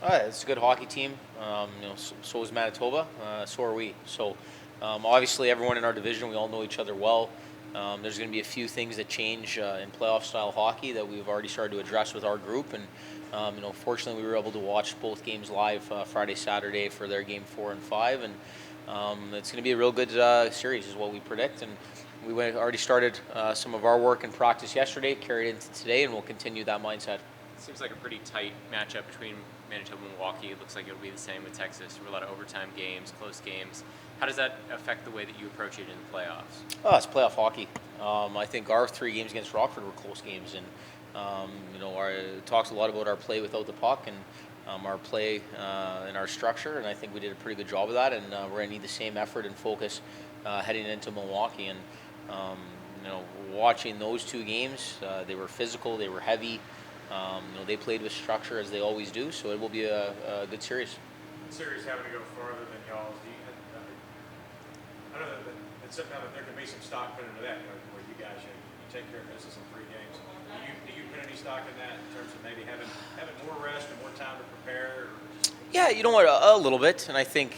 It's a good hockey team. So is Manitoba. So are we. So obviously, everyone in our division, we all know each other well. There's going to be a few things that change in playoff style hockey that we've already started to address with our group. And fortunately, we were able to watch both games live Friday, Saturday for their game 4 and 5, and it's going to be a real good series, is what we predict. And already started some of our work and practice yesterday, carried into today, and we'll continue that mindset. Seems like a pretty tight matchup between Manitoba and Milwaukee. It looks like it'll be the same with Texas. There were a lot of overtime games, close games. How does that affect the way that you approach it in the playoffs? Oh, it's playoff hockey. I think our 3 games against Rockford were close games, and it talks a lot about our play without the puck and our play and our structure, and I think we did a pretty good job of that. And we're going to need the same effort and focus heading into Milwaukee. And watching those 2 games, they were physical, they were heavy. They played with structure as they always do, so it will be a good series. The series having to go farther than y'all's. I know that there can be some stock put into that, where you guys you take care of business in 3 games. Do you put any stock in that in terms of maybe having more rest and more time to prepare? Yeah, you know what, a little bit, and I think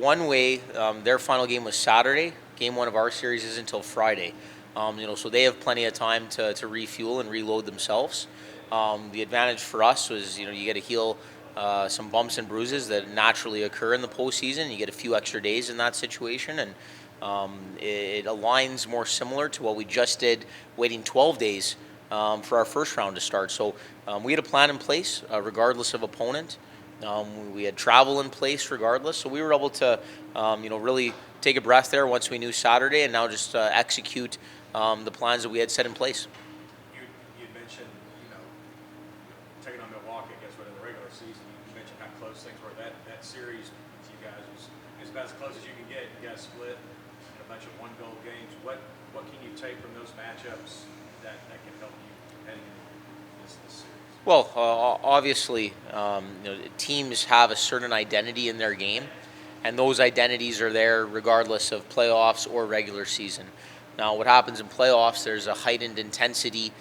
one way their final game was Saturday. Game 1 of our series is until Friday. So they have plenty of time to refuel and reload themselves. The advantage for us was, you get to heal some bumps and bruises that naturally occur in the postseason. You get a few extra days in that situation, and it aligns more similar to what we just did, waiting 12 days for our first round to start. So we had a plan in place, regardless of opponent. We had travel in place regardless, so we were able to, really take a breath there once we knew Saturday, and now just execute the plans that we had set in place. You mentioned, taking on Milwaukee, I guess, in the regular season. You mentioned how close things were. That series to you guys was about as close as you can get. You guys split in a bunch of 1-goal games. What can you take from those matchups that can help you heading into this series? Well, obviously, teams have a certain identity in their game, and those identities are there regardless of playoffs or regular season. Now, what happens in playoffs, there's a heightened intensity,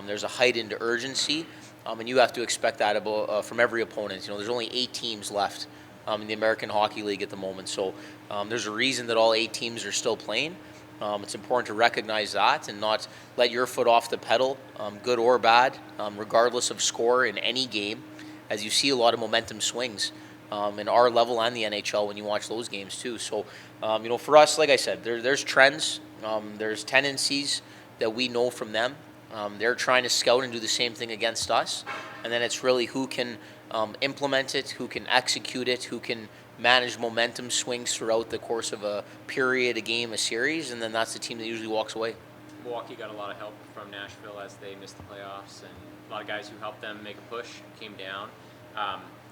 there's a heightened urgency, and you have to expect that from every opponent. There's only 8 teams left in the American Hockey League at the moment, so there's a reason that all 8 teams are still playing. It's important to recognize that and not let your foot off the pedal, good or bad, regardless of score in any game, as you see a lot of momentum swings in our level and the NHL when you watch those games too. So, for us, like I said, there's trends, there's tendencies that we know from them. They're trying to scout and do the same thing against us, and then it's really who can implement it, who can execute it, who can manage momentum swings throughout the course of a period, a game, a series, and then that's the team that usually walks away. Milwaukee got a lot of help from Nashville as they missed the playoffs, and a lot of guys who helped them make a push came down.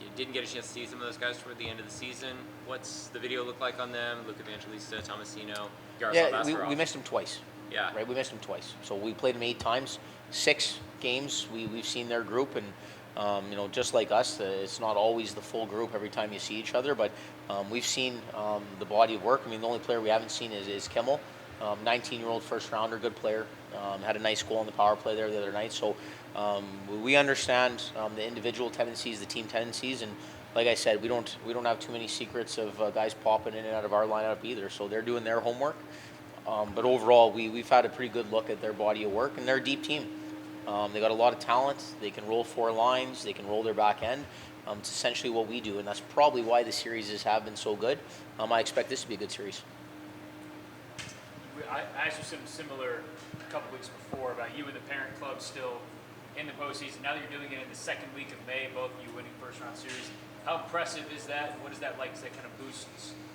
You didn't get a chance to see some of those guys toward the end of the season. What's the video look like on them? Luke Evangelista, Tomasino, Yaroslav we missed them twice. Yeah. Right, we missed them twice. So we played them 8 times, 6 games. We've seen their group, and just like us, it's not always the full group every time you see each other, but we've seen the body of work. I mean, the only player we haven't seen is Kimmel, 19-year-old first rounder, good player. Had a nice goal on the power play there the other night. So we understand the individual tendencies, the team tendencies, and like I said, we don't have too many secrets of guys popping in and out of our lineup either. So they're doing their homework. But overall, we've had a pretty good look at their body of work, and they're a deep team. They got a lot of talent. They can roll 4 lines. They can roll their back end. It's essentially what we do, and that's probably why the series have been so good. I expect this to be a good series. I asked you something similar a couple weeks before about you and the parent club still in the postseason. Now that you're doing it in the second week of May, both of you winning first-round series. How impressive is that? What is that like? Does that kind of boost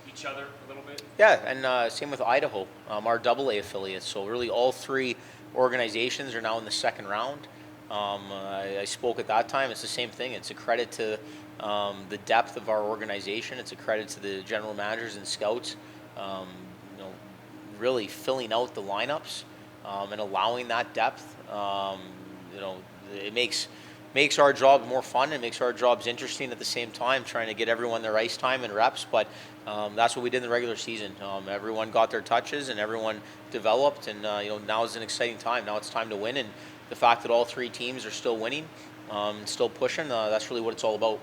each other a little bit? Yeah, and same with Idaho, our AA affiliate. So really all 3 organizations are now in the second round. I spoke at that time. It's the same thing. It's a credit to the depth of our organization. It's a credit to the general managers and scouts, really filling out the lineups and allowing that depth. It makes our job more fun. It makes our jobs interesting at the same time, trying to get everyone their ice time and reps. But that's what we did in the regular season. Everyone got their touches and everyone developed. And now is an exciting time. Now it's time to win. And the fact that all 3 teams are still winning still pushing. That's really what it's all about.